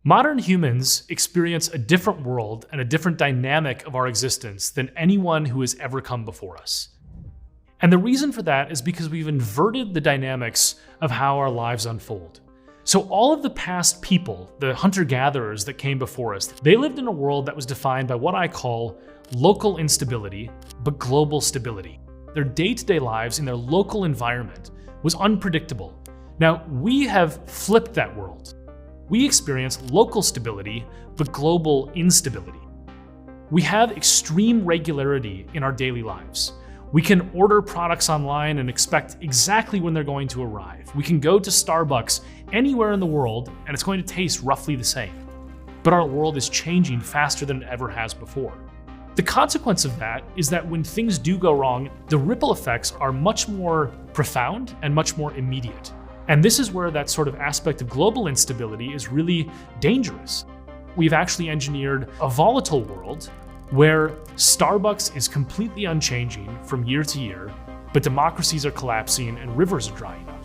Modern humans experience a different world and a different dynamic of our existence than anyone who has ever come before us. And the reason for that is because we've inverted the dynamics of how our lives unfold. So all of the past people, the hunter-gatherers that came before us, they lived in a world that was defined by what I call local instability, but global stability. Their day-to-day lives in their local environment was unpredictable. Now, we have flipped that world. We experience local stability, but global instability. We have extreme regularity in our daily lives. We can order products online and expect exactly when they're going to arrive. We can go to Starbucks anywhere in the world and it's going to taste roughly the same. But our world is changing faster than it ever has before. The consequence of that is that when things do go wrong, the ripple effects are much more profound and much more immediate. And this is where that sort of aspect of global instability is really dangerous. We've actually engineered a volatile world where Starbucks is completely unchanging from year to year, but democracies are collapsing and rivers are drying up.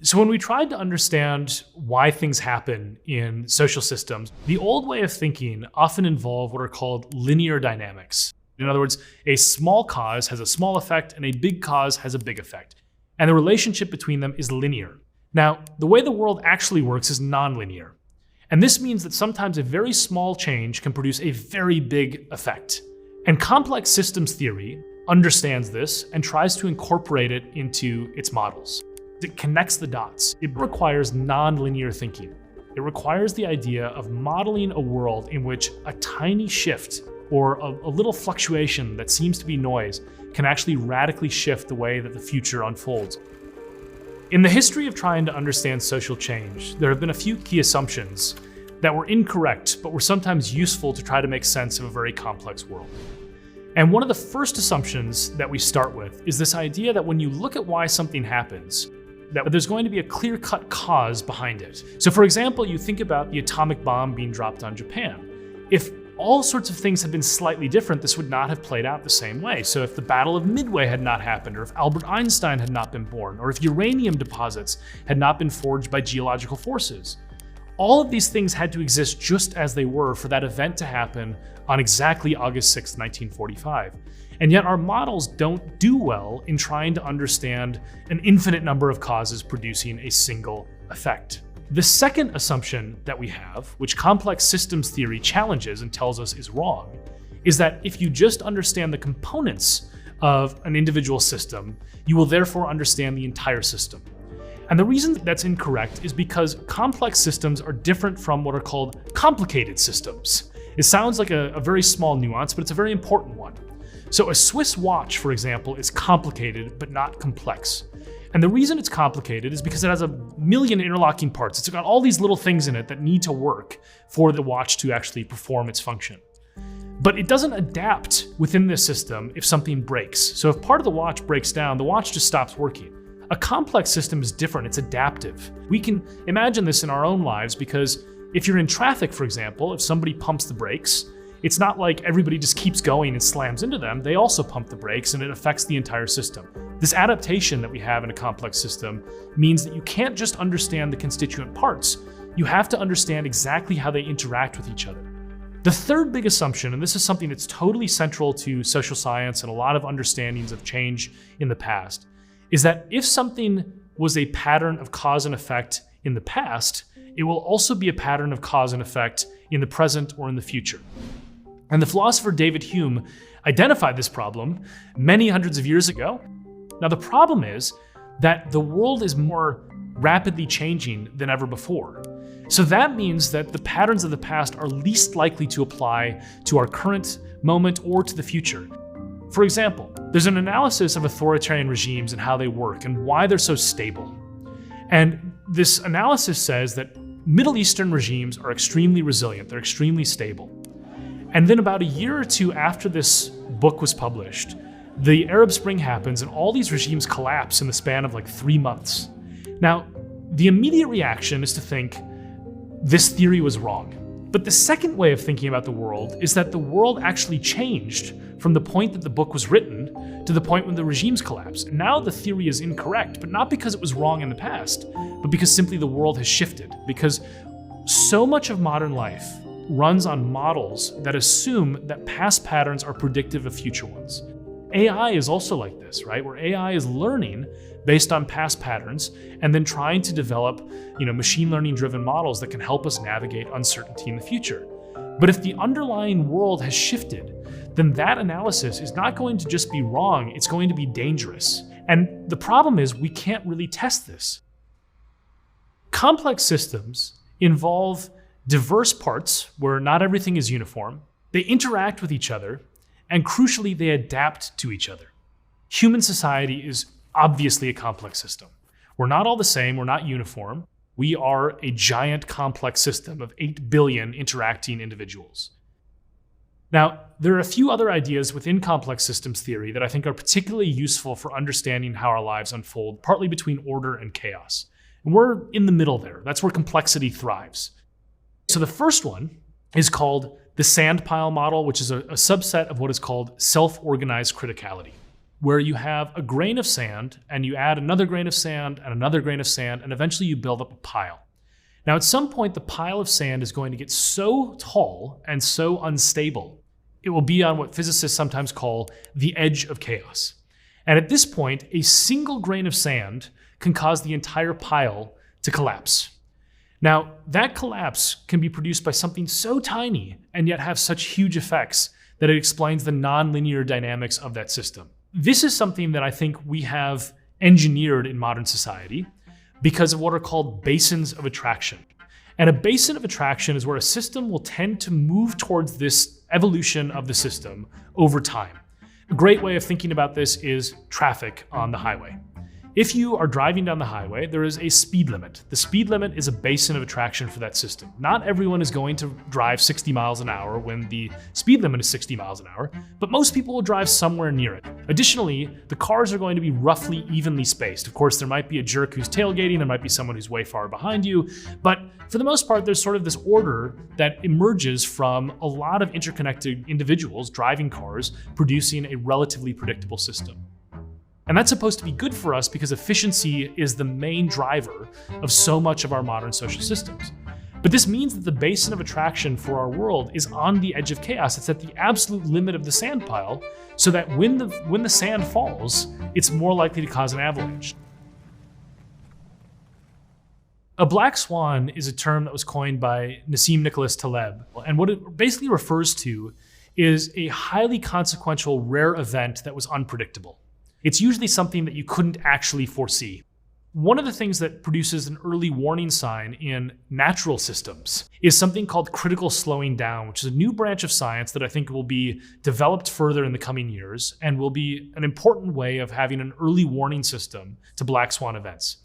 So when we tried to understand why things happen in social systems, the old way of thinking often involved what are called linear dynamics. In other words, a small cause has a small effect and a big cause has a big effect. And the relationship between them is linear. Now, the way the world actually works is nonlinear. And this means that sometimes a very small change can produce a very big effect. And complex systems theory understands this and tries to incorporate it into its models. It connects the dots. It requires nonlinear thinking. It requires the idea of modeling a world in which a tiny shift or a little fluctuation that seems to be noise can actually radically shift the way that the future unfolds. In the history of trying to understand social change, there have been a few key assumptions that were incorrect, but were sometimes useful to try to make sense of a very complex world. And one of the first assumptions that we start with is this idea that when you look at why something happens, that there's going to be a clear-cut cause behind it. So for example, you think about the atomic bomb being dropped on Japan. If all sorts of things had been slightly different, this would not have played out the same way. So if the Battle of Midway had not happened, or if Albert Einstein had not been born, or if uranium deposits had not been forged by geological forces, all of these things had to exist just as they were for that event to happen on exactly August 6, 1945. And yet our models don't do well in trying to understand an infinite number of causes producing a single effect. The second assumption that we have, which complex systems theory challenges and tells us is wrong, is that if you just understand the components of an individual system, you will therefore understand the entire system. And the reason that's incorrect is because complex systems are different from what are called complicated systems. It sounds like a very small nuance, but it's a very important one. So a Swiss watch, for example, is complicated but not complex. And the reason it's complicated is because it has a million interlocking parts. It's got all these little things in it that need to work for the watch to actually perform its function. But it doesn't adapt within this system if something breaks. So if part of the watch breaks down, the watch just stops working. A complex system is different, it's adaptive. We can imagine this in our own lives because if you're in traffic, for example, if somebody pumps the brakes, it's not like everybody just keeps going and slams into them. They also pump the brakes and it affects the entire system. This adaptation that we have in a complex system means that you can't just understand the constituent parts. You have to understand exactly how they interact with each other. The third big assumption, and this is something that's totally central to social science and a lot of understandings of change in the past, is that if something was a pattern of cause and effect in the past, it will also be a pattern of cause and effect in the present or in the future. And the philosopher David Hume identified this problem many hundreds of years ago. Now the problem is that the world is more rapidly changing than ever before. So that means that the patterns of the past are least likely to apply to our current moment or to the future. For example, there's an analysis of authoritarian regimes and how they work and why they're so stable. And this analysis says that Middle Eastern regimes are extremely resilient, they're extremely stable. And then about a year or two after this book was published, the Arab Spring happens and all these regimes collapse in the span of like 3 months. Now, the immediate reaction is to think this theory was wrong. But the second way of thinking about the world is that the world actually changed from the point that the book was written to the point when the regimes collapse. And now the theory is incorrect, but not because it was wrong in the past, but because simply the world has shifted. Because so much of modern life runs on models that assume that past patterns are predictive of future ones. AI is also like this, right? Where AI is learning based on past patterns and then trying to develop, machine learning driven models that can help us navigate uncertainty in the future. But if the underlying world has shifted, then that analysis is not going to just be wrong, it's going to be dangerous. And the problem is we can't really test this. Complex systems involve diverse parts where not everything is uniform. They interact with each other, and crucially, they adapt to each other. Human society is obviously a complex system. We're not all the same, we're not uniform. We are a giant complex system of 8 billion interacting individuals. Now, there are a few other ideas within complex systems theory that I think are particularly useful for understanding how our lives unfold, partly between order and chaos. And we're in the middle there. That's where complexity thrives. So the first one is called the sandpile model, which is a subset of what is called self-organized criticality, where you have a grain of sand and you add another grain of sand and another grain of sand, and eventually you build up a pile. Now, at some point, the pile of sand is going to get so tall and so unstable, it will be on what physicists sometimes call the edge of chaos. And at this point, a single grain of sand can cause the entire pile to collapse. Now, that collapse can be produced by something so tiny and yet have such huge effects that it explains the nonlinear dynamics of that system. This is something that I think we have engineered in modern society because of what are called basins of attraction. And a basin of attraction is where a system will tend to move towards this evolution of the system over time. A great way of thinking about this is traffic on the highway. If you are driving down the highway, there is a speed limit. The speed limit is a basin of attraction for that system. Not everyone is going to drive 60 miles an hour when the speed limit is 60 miles an hour, but most people will drive somewhere near it. Additionally, the cars are going to be roughly evenly spaced. Of course, there might be a jerk who's tailgating, there might be someone who's way far behind you, but for the most part, there's sort of this order that emerges from a lot of interconnected individuals driving cars, producing a relatively predictable system. And that's supposed to be good for us because efficiency is the main driver of so much of our modern social systems. But this means that the basin of attraction for our world is on the edge of chaos. It's at the absolute limit of the sand pile, so that when the sand falls, it's more likely to cause an avalanche. A black swan is a term that was coined by Nassim Nicholas Taleb, and what it basically refers to is a highly consequential rare event that was unpredictable. It's usually something that you couldn't actually foresee. One of the things that produces an early warning sign in natural systems is something called critical slowing down, which is a new branch of science that I think will be developed further in the coming years and will be an important way of having an early warning system to black swan events.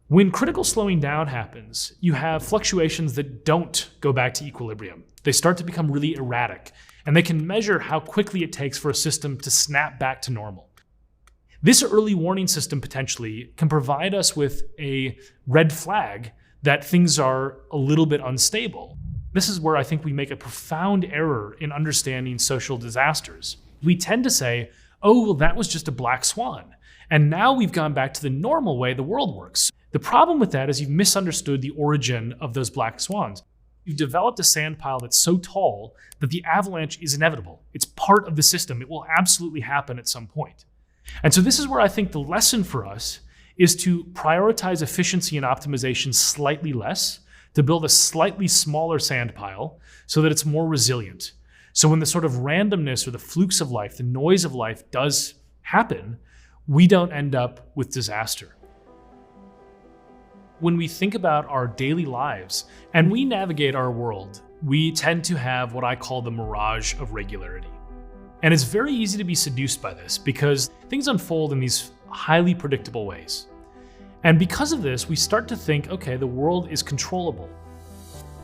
When critical slowing down happens, you have fluctuations that don't go back to equilibrium. They start to become really erratic, and they can measure how quickly it takes for a system to snap back to normal. This early warning system potentially can provide us with a red flag that things are a little bit unstable. This is where I think we make a profound error in understanding social disasters. We tend to say, oh, well, that was just a black swan. And now we've gone back to the normal way the world works. The problem with that is you've misunderstood the origin of those black swans. You've developed a sand pile that's so tall that the avalanche is inevitable. It's part of the system. It will absolutely happen at some point. And so this is where I think the lesson for us is to prioritize efficiency and optimization slightly less, to build a slightly smaller sand pile so that it's more resilient. So when the sort of randomness or the flukes of life, the noise of life does happen, we don't end up with disaster. When we think about our daily lives and we navigate our world, we tend to have what I call the mirage of regularity. And it's very easy to be seduced by this because things unfold in these highly predictable ways. And because of this, we start to think, okay, the world is controllable.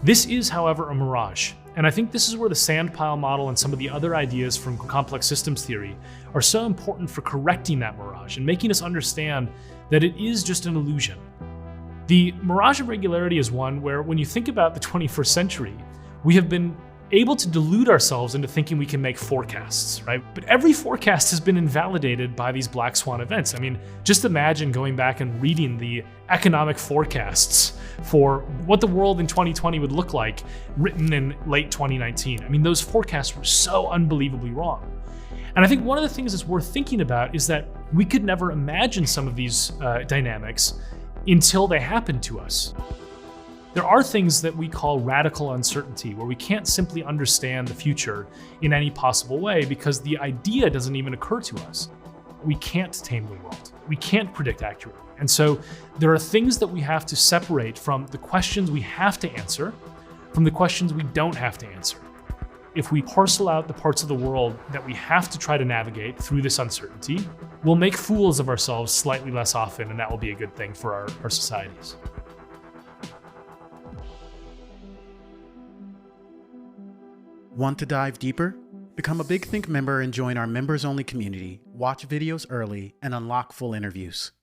This is, however, a mirage. And I think this is where the sandpile model and some of the other ideas from complex systems theory are so important for correcting that mirage and making us understand that it is just an illusion. The mirage of regularity is one where when you think about the 21st century, we have been able to delude ourselves into thinking we can make forecasts, right? But every forecast has been invalidated by these black swan events. I mean, just imagine going back and reading the economic forecasts for what the world in 2020 would look like written in late 2019. I mean, those forecasts were so unbelievably wrong. And I think one of the things that's worth thinking about is that we could never imagine some of these dynamics until they happen to us. There are things that we call radical uncertainty, where we can't simply understand the future in any possible way because the idea doesn't even occur to us. We can't tame the world. We can't predict accurately. And so there are things that we have to separate from the questions we have to answer from the questions we don't have to answer. If we parcel out the parts of the world that we have to try to navigate through this uncertainty, we'll make fools of ourselves slightly less often, and that will be a good thing for our societies. Want to dive deeper? Become a Big Think member and join our members-only community, watch videos early, and unlock full interviews.